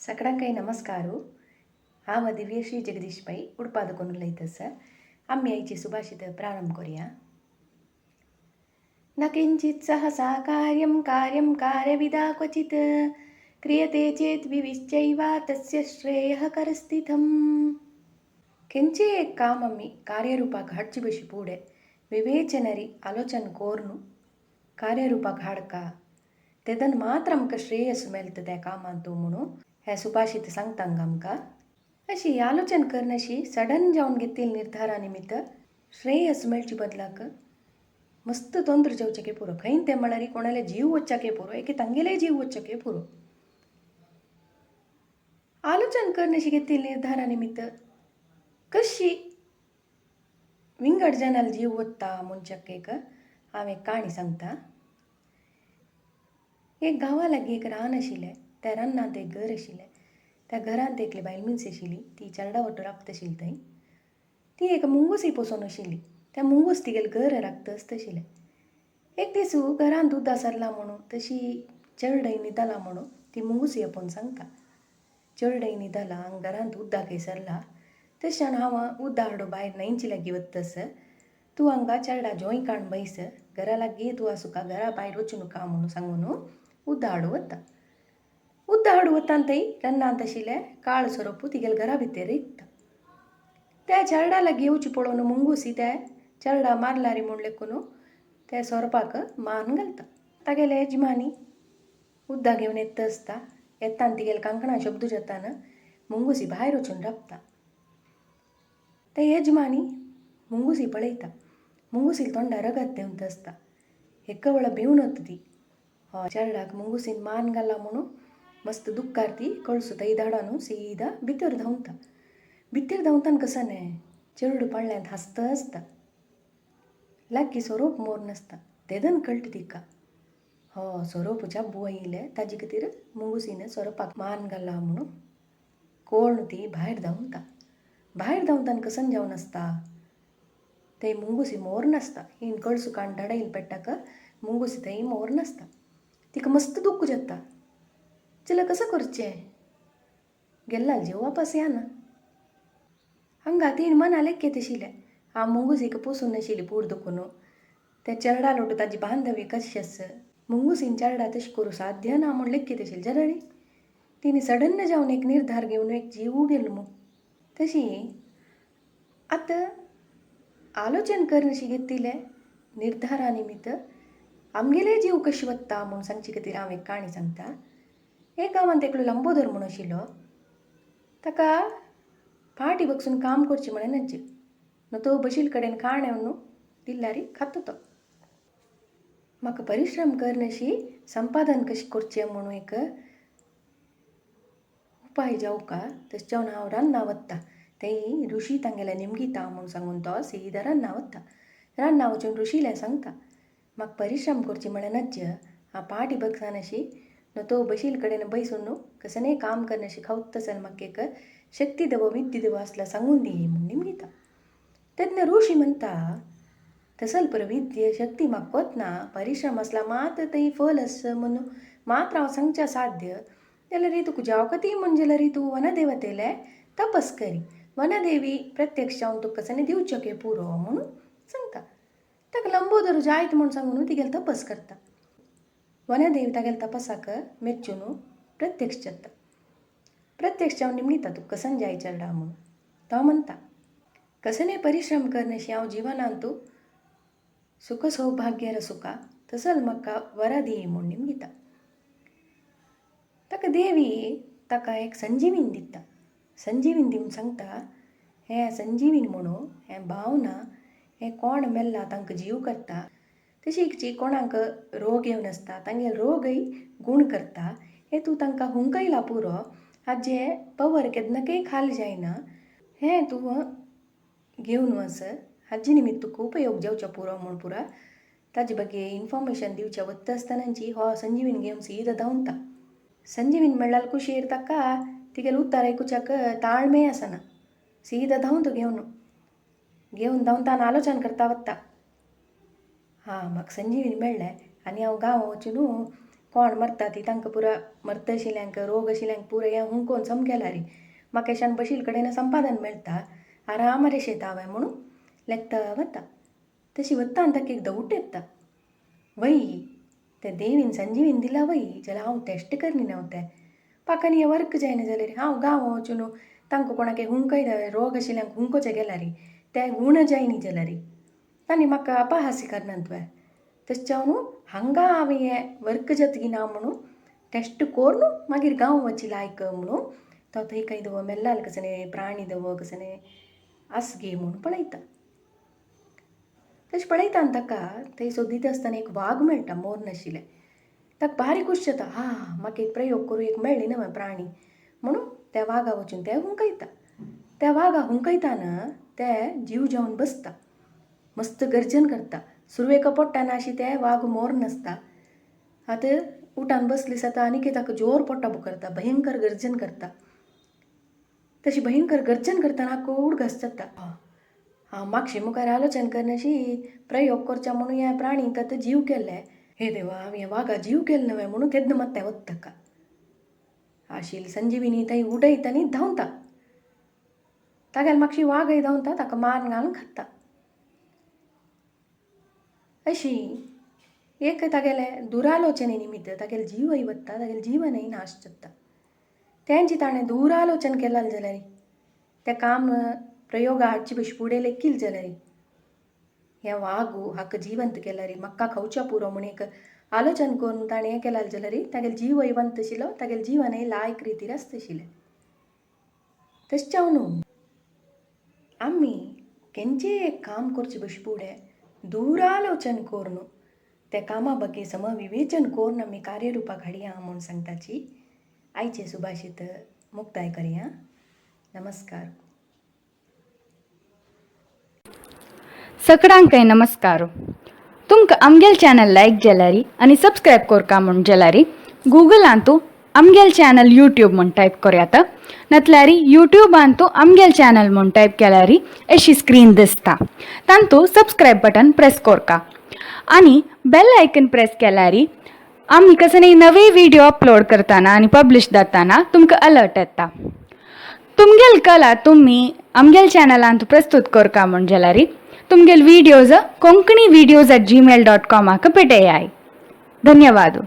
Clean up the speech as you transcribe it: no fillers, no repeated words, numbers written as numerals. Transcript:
सगळ्यांक नमस्कारू. हांव दिव्यश्री जगदीश पै उडपादकून उलयतास. आमी आयची सुभाषित प्रारंभ करूया. न किंचित् सहसा कार्यं कार्यविदा क्वचित् क्रियते चेत् विविच्यैव तस्य श्रेयःकरस्थितम्. खंयचे एक काम आमी कार्यरुपाक हाडचे बशी फुडें विवेचनरी आलोचन कोरून कार्यरुपाक हाडका तेदन मात्र आमकां श्रेयस मेळटा त्या कामांतू म्हणून हे सुभाषित सांगतांग आमकां. अशी आलोचन करन अशी सडन जावन घेतिल्ल निर्धारा निमित्त श्रेयस मेळचे बदलाक मस्त तोंदर जावचें पुरो. खंय तें म्हळ्यार कोणाले जीव वच्चाके पुरो, एके तांगेले जीव वच्चाके पुरो. आलोचन करन अशी घेतिल्ल निर्धारा निमित्त कशी विंगड जनाल जीव वत्ता मनशाक एक हांव एक काणी सांगता. एक गांवा लागीं एक रान आशिल्लें. त्या रानांत एक घर आशिल्लें. त्या घरांत एकली बायल मनीस आशिल्ली. ती चेडा वांगडा राबता आशिल्ली थंय. ती एक मुंगूसय पोसोन आशिल्ली. त्या मुंगूस तिगेलें घर राखता आसता आशिल्लें. एक दीस घरांत दुदा सरला म्हणून तशी चेडय न्हिदला म्हणून ती मुंगूस येवन सांगता. चेडय न्हिदला हांगा घरांत उदक सरला. तशें हांव उदक हाडूं भायर न्हंयचे लागीं वतास. तूं हांगा चेडा जोय काडून बैस. घरा लागीं तूं आसूं का घरा भायर वचूं नका म्हणून सांगून उदक हाडूं वता. उदक हाडूं वता थंय रानांत आशिल्लें काळ सोरोप तिगेले घरा भितर रिगता. त्या चेडा लागीं येवचें पळोवन मुंगूस त्या चेडा मारला रे म्हूण लेकून त्या सोरपाक मान घालता. तागेले यजमानी उदक घेवन येता आसता. येताना तिगेले कांकणां शब्द जाताना मुंगूसी भायर वचून राबता. ते यजमानी मुंगूसी पळयता. मुंगूसी तोंडार रगत देंवता आसता. एका वेळा भिवन वता ती. चेडाक मुंगूसीन मान घाला म्हणून मस्त दुख्खार ती कळसू थंय धाडून सीदा भितर धांवता. भितर धांवताना कसं न्हय चेडूं पडल्यांत हांसता आसता. लागीं सोरोप मोर नासता. तेदन कळटा तिका सोरोप चाबू आयिल्लें ताजे खातीर मुंगूसीन सोरोपाक मान घाला म्हणून कोण ती भायर धांवता. भायर धांवताना कसन जावन आसता थंय मुंगूसी मोर नासता. हिन कळसू काडून धाडयले पेट्टाक मुंगूसी थंय मोर नासता. तिका मस्त दुख्ख जाता. जाल्यार कसं करचें गेल्ला जीव वापस येना. हांगा तीन मना लेखेत आशिल्लें. हांव मुंगूसीक पोसून नाशिल्ली पूड दुखून. त्या चेडा लोट ताजी बांधवी कशी आस मुंगूसीन चेडा तशें करूं साध्य ना म्हूण लेखीत आशिल्लें. जाल्यार तिणी सडन जावन एक निर्धार घेवन एक जीव गेलो मग. तशी आतां आलोचन करन अशी घेतिल्लें निर्धारा निमित्त आमगेले जीव कशे वत्ता म्हूण सांगचे खातीर हांव एक काणी सांगता. एक गांवांत एकलो लंबोदर म्हूण आशिल्लो. ताका फाटी बगसून काम करचें म्हणनाच न तो बशील कडेन खाण येवन दिल्यार खाता तो. म्हाका परिश्रम करन अशी संपादन कशें करचें म्हणून एक उपाय जावका तशें जावन हांव रान्नां वता. थंय ऋषी तांगेल्या निमगीता म्हणून सांगून तो सीदा रान्नां वता. रान्नां वचून ऋषीले सांगता म्हाका परिश्रम करचें म्हणनाच हांव फाटी बगसान अशी न तो बशील कडेन बैसून कसनय काम करन अशी खावत आसन म्हाका एक शक्ती देवो विद्य देवो आसला सांगून दी म्हूण निमगीता. तेन्ना ऋषी म्हणटा तसल पर विद्य शक्ती म्हाका वतना परिश्रम आसला मात थंय फल आस म्हणून मात्र हांव सांगच्या साध्य जाल्यार तुका जावका ती म्हण जाल्यार तूं वनदेवतेले तपस करी. वनदेवी प्रत्यक्ष जावन तुका कसनय दिवचें पुरो म्हणून सांगता. ताका लंबोदर जायत म्हूण सांगून तिगेले तपस करता. वनदेवी तागेले तपसाक मेच्चून प्रत्यक्ष जाता. प्रत्यक्ष जावन निमगीता तुका कसन जाय चेडा म्हणून. तो म्हणटा कसनय परिश्रम करन अशी हांव जिवनांत सुख सौभाग्य सुखा तसल म्हाका वरा दी म्हूण निमगीता. ताका देवी ताका एक संजीवीन दिता. संजीवीन दिवन सांगता हें संजीवीन म्हणून हें भावना हें कोण मेल्ला तांकां जीव करता. तशीच कोणाक रोग येवन आसता तांगेले रोगय गूण करता. हें तूं तांकां हुंकयला पुरो हाजे पवर केन्नाकय खाल जायना. हें तूं घेवन वच हाजे निमित्त तुका उपयोग जावचो पुरो म्हूण पुरा ताजे बगे इन्फॉर्मेशन दिवचें वता आसतनाची संजीवीन घेवन सीदा धांवता. संजीवीन मेळ्ळाल कुशीर ताका तिगेलें उतर आयकुच्याक ताळमेळ आसना. सीदा धांवता घेवन धांवताना आलोचन करता वता म्हाका संजीवीन मेळ्ळें आनी हांव गांव वचून कोण मरता ती तांकां पुरा मरत आशिल्ल्यांक रोग आशिल्ल्यांक पुरो हें हुंकोन समकेला रे म्हाका एशान बशील कडेन संपादन मेळटा आराम रे शेतावय म्हणून लेखता वता तशी वता आनी ताका एकदां उठ येता वय ते देवीन संजीवीन दिला वय जाल्यार हांव टेस्ट करनी नवतें पाकानी हें वर्क जायना जाल्यार हांव गांव वचून तांकां कोणाक हुंकय रोग आशिल्ल्यांक हुंकोचें गेल्यार ते गुण जायनी जाल्यार तांणी म्हाका अपहास्य करना तुवें तशें न्हू हांगा हांवें हें वर्क जातकी ना म्हणून टेस्ट कोर न्हू मागीर गांव वची लायक म्हणून तो थंय खंय दवो मेल्लाल कसने प्राणी दवो कसने आस घे म्हणून पळयता तशें पळयता आनी ताका थंय सोदीत आसतना एक वाग मेळटा मोर नाशिल्लें ताका भारी खूश जाता म्हाका एक प्रयोग करूं एक मेळ्ळी न्हय प्राणी म्हणून त्या वागा वचून ते हुंकयता त्या वागा हुंकयताना ते जीव जेवन बसता मस्त गर्जन करता सुरवेक पडटाना अशी ते वाग मोर नासता आतां उठान बसली जाता आनी ताका जोर पडटा करता भयंकर गर्जन करता तशी भयंकर गर्जन करतना कोड घस जाता हांव म्हापशे मुखार आलोचन करनाशी प्रयोग करच्या म्हणून ह्या प्राणीक आतां जीव केल्ले हे देवा हांव ह्या वागा जीव केल्लो न्हय म्हणून तेन्ना मात ते वता ताका आशिल्ली संजीविनी थंय उडयता आनी धांवता तागेले म्हापशी वागय धांवता ताका मार घालून खाता अशी एक तागेले दुरालोचने निमित्त तागेले जीवय वता तागेले जीवनय नाश जाता तेंची ताणें दुरालोचन केलां जाल्यार तें काम प्रयोगा हाडचे भशेन फुडें लेखील जाल्यार हें वागू हाका जिवंत केल्यार म्हाका खावच्या पुरो म्हूण एक आलोचन करून ताणें हें केलां जाल्यार तागेले जीवय वंत आशिल्लो तागेले जिवनय लायक रितीर आसता आशिल्लें तशें न्हू आमी खंयचें एक काम करचे भशेन फुडें दुरालोचन करून त्या कामा बग्गे समविवेचन करून आमी कार्यरुपाक हाडया म्हूण सांगताची आयचे सुभाषित मुक्ताय करया नमस्कार सगळ्यांक नमस्कार तुमकां आमगेल चॅनल लायक जाल्यार आनी सबस्क्रायब करका म्हूण जाल्यार गुगलांत आमगेल चॅनल यूट्यूब म्हूण टायप करात नातल्यार यूट्यूबांत आमगेल चॅनल म्हूण टायप केल्यार अशी स्क्रीन दिसता तांतू सबस्क्रायब बटन प्रेस करका आनी बेल आयकन प्रेस केल्यार आमी कसले नवे व्हिडिओ अपलोड करतना आनी पब्लिश जातना तुमकां अलर्ट येता तुमगेल कला तुमी आमगेल चॅनलांत प्रस्तुत करका म्हूण जाल्यार तुमगेल व्हिडिओज konkanivideos@gmail.com पेटयाय धन्यवाद।